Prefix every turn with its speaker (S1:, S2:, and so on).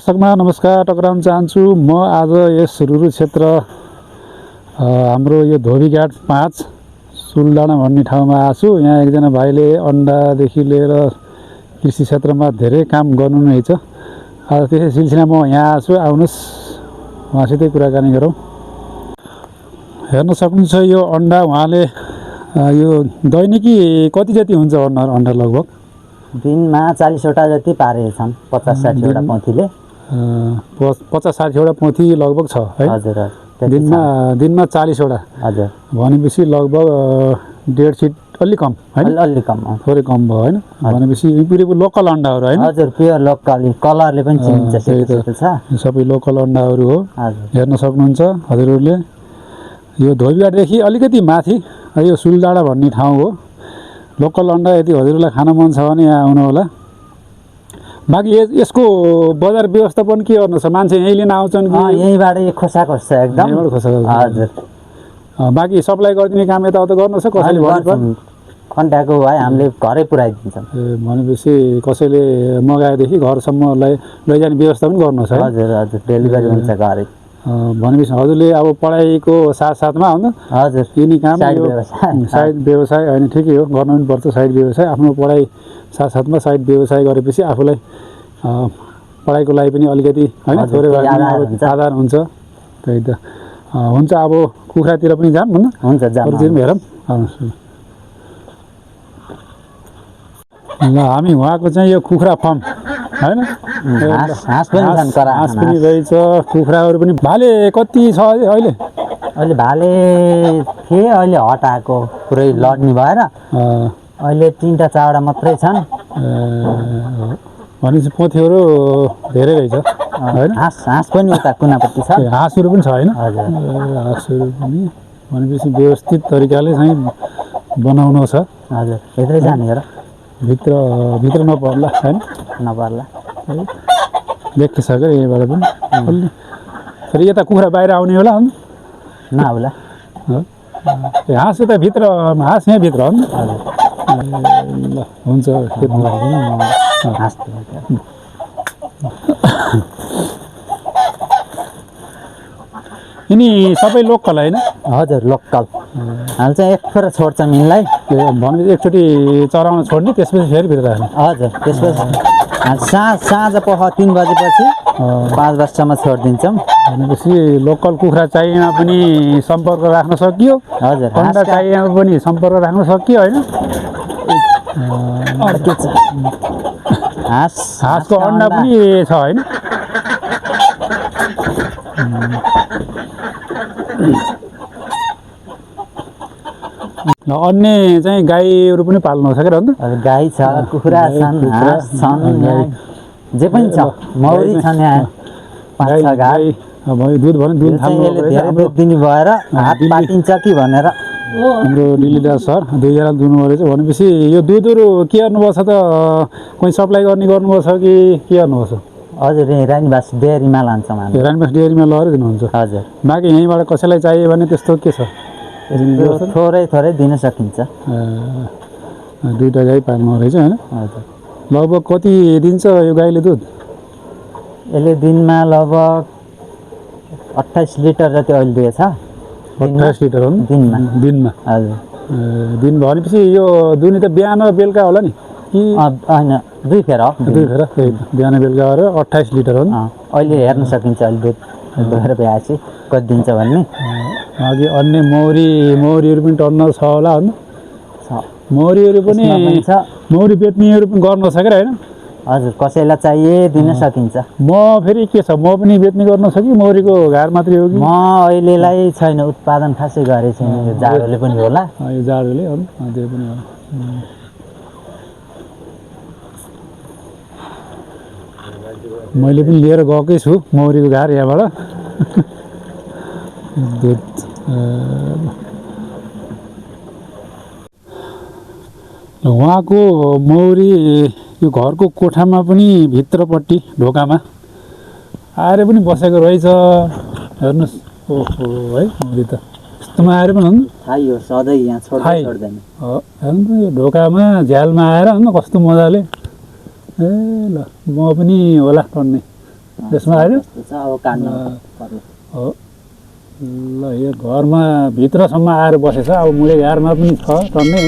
S1: दर्शकमा नमस्कार टक्राउन चाहन्छु। म आज यस रुरु क्षेत्र हाम्रो यो धोबीघाट 5 सुलडाँडा भन्ने ठाउँमा आछु। यहाँ एकजना भाइले अन्डादेखि लिएर कृषि क्षेत्रमा धेरै काम गर्नुहुनेछ। आज त्यसै सिलसिलामा म यहाँ आछु। आउनुहोस् उहाँसितै कुराकानी गरौँ। हेर्न सक्नुहुन्छ यो अन्डा उहाँले यो दैनिकी कति जति हुन्छ अन्डा लगभग?
S2: दिनमा 40 वटा जति पारेछन्। 50-60 वटा पोथीले
S1: 50-60 वटा पोथी लगभग छ है।
S2: हजुर
S1: दिनमा 40 वटा।
S2: हजुर
S1: भनेपछि लगभग 1.5 सिट अलि कम हैन?
S2: अलि कम,
S1: थोरै कम भयो हैन? भनेपछि पुरै लोकल अन्डाहरू हैन?
S2: हजुर प्योर लोकल, कलरले पनि चिनिन्छ। सेतो छ,
S1: सबै लोकल अन्डाहरू हो।
S2: हजुर
S1: हेर्न सक्नुहुन्छ हजुरहरूले। यो धोबीघाटदेखि अलिकति माथि यो सुलडाँडा भन्ने ठाउँ हो। लोकल अन्डा यदि हजुरलाई खान मन छ भने यहाँ आउनु होला। बाँकी यसको बजार व्यवस्थापन के गर्नु छ? मान्छे यहीँ लिन आउँछन् कि
S2: यहीँबाट खोसा खोज्छ एकदम?
S1: यहीँबाट खोसा खोज्छ।
S2: हजुर।
S1: बाँकी सप्लाई गरिदिने काम यताउता गर्नु छ कसैले भन्नु?
S2: कन्ट्याक्टको भए हामीले घरै पुऱ्याइदिन्छौँ।
S1: भनेपछि कसैले मगाएदेखि घरसम्म लैजाने व्यवस्था पनि गर्नु छ?
S2: हजुर हजुर, डेलिभरी हुन्छ घरै।
S1: भनेपछि हजुरले अब पढाइको साथसाथमा हो नि?
S2: हजुर,
S1: यिनी काम
S2: साइड
S1: व्यवसाय होइन, ठिकै हो, गर्नु पनि पर्छ साइड व्यवसाय। आफ्नो पढाइ साथसाथमा साइड व्यवसाय गरेपछि आफूलाई पढाइको लागि पनि अलिकति होइन थोरै भए पनि आधार हुन्छ। त्यही त हुन्छ। अब कुखुरातिर पनि जाऊँ भन्न?
S2: हुन्छ,
S1: अरूतिर पनि हेरौँ। ल हामी उहाँको चाहिँ यो कुखुरा फर्म होइन?
S2: हाँस पनि
S1: रहेछ, कुखुराहरू पनि। भाले कति छ अहिले?
S2: अहिले भाले थिए, अहिले हटाएको पुरै लड्ने भएर अहिले 3टा 4वटा मात्रै छन्।
S1: भनेपछि पोथीहरू धेरै रहेछ होइन?
S2: हाँस पनि उता कुनापट्टि छ।
S1: हाँसहरू पनि छ होइन?
S2: हजुर,
S1: हाँसहरू पनि। भनेपछि व्यवस्थित तरिकाले चाहिँ बनाउनु छ।
S2: हजुर, भित्रै जाने हो र?
S1: भित्र नपर्ला होइन?
S2: नपर्ला,
S1: देखिसक्यो यहीँबाट पनि। फेरि यता कुखुरा बाहिर आउने होला हो?
S2: नआउला।
S1: हाँस यता भित्र, हाँस यहाँभित्र हो नि? ल हुन्छ। यिनी सबै लोकल होइन?
S2: हजुर, लोकल। हामी चाहिँ एकखेर छोड्छ मिनलाई।
S1: भनेपछि एकचोटि चराउन छोड्ने, त्यसपछि फेरि भित्र राख्ने?
S2: हजुर, त्यसपछि साँझ पख 3 बजेपछि 5 बजीसम्म छोडिदिन्छौँ।
S1: भनेपछि लोकल कुखुरा चाहिएमा पनि सम्पर्क राख्न सकियो।
S2: हजुर,
S1: अन्डा चाहिएमा पनि सम्पर्क राख्न सकियो होइन? हाँसको अन्डा पनि छ होइन? अन्य चाहिँ गाईहरू पनि पाल्नु छ क्या?
S2: गाई छ, कुखुरा छन्, हाँस छन्, जे पनि छ, मौरी छन्। यहाँ 5-6 गाई
S1: दुध भने दुध
S2: धेरै दुध दिने भएर हात पातिन्छ कि भनेर
S1: हाम्रो दिल्लीदास सर 2 दुनु रहेछ। भनेपछि यो दुधहरू के गर्नुपर्छ त? कोही सप्लाई गर्नुपर्छ कि के गर्नुपर्छ?
S2: हजुर, रानीबास डेयरीमा लान्छौँ हामी।
S1: रानीबास डेयरीमा लगेर दिनुहुन्छ?
S2: हजुर।
S1: बाँकी यहीँबाट कसैलाई चाहियो भने त्यस्तो के छ?
S2: थोरै दिन सकिन्छ।
S1: 2टा गाई पाल्नु रहेछ होइन?
S2: हजुर।
S1: लगभग कति दिन्छ यो गाईले दुध?
S2: यसले दिनमा लगभग 28 लिटर जति अहिले दिएछ।
S1: 28 लिटर हो नि? दिनमा? हजुर। दिन भनेपछि यो दुनी त बिहान र बेलुका होला नि कि?
S2: होइन, 2 फेर हो।
S1: 2 फेर, बिहान बेलुका गरेर 28 लिटर हो नि?
S2: अहिले हेर्न सकिन्छ अहिले दुध भएर भएपछि कति दिन्छ भन्ने।
S1: अघि अन्य मौरीहरू पनि टन्न छ होला होइन? मौरीहरू पनि मौरी बेच्नेहरू पनि गर्नु छ क्या होइन?
S2: हजुर, कसैलाई चाहिए दिन सकिन्छ।
S1: म फेरि के छ, म पनि बेच्ने गर्नु छ कि मौरीको घार मात्रै हो कि?
S2: म अहिलेलाई छैन, उत्पादन खासै गरे छैन। यो जाडोले पनि होला।
S1: यो जाडोले हो नि, त्यो पनि होला। मैले पनि लिएर गएकै छु मौरीको घार यहाँबाट। दुध उहाँको मौरी यो घरको कोठामा पनि भित्रपट्टि ढोकामा आएर पनि बसेको रहेछ। हेर्नुहोस्, ओहो है, मौरी त यस्तोमा आएर पनि
S2: हो सधैँ यहाँ छोड्दैन।
S1: हेर्नु त यो ढोकामा झ्यालमा आएर कस्तो मजाले। ए ल म पनि होला टन्ने। त्यसमा आयो
S2: अब काट्नु पर्यो।
S1: हो ल यो घरमा भित्रसम्म आएर बसेछ अब मुले घरमा पनि छ टन्नै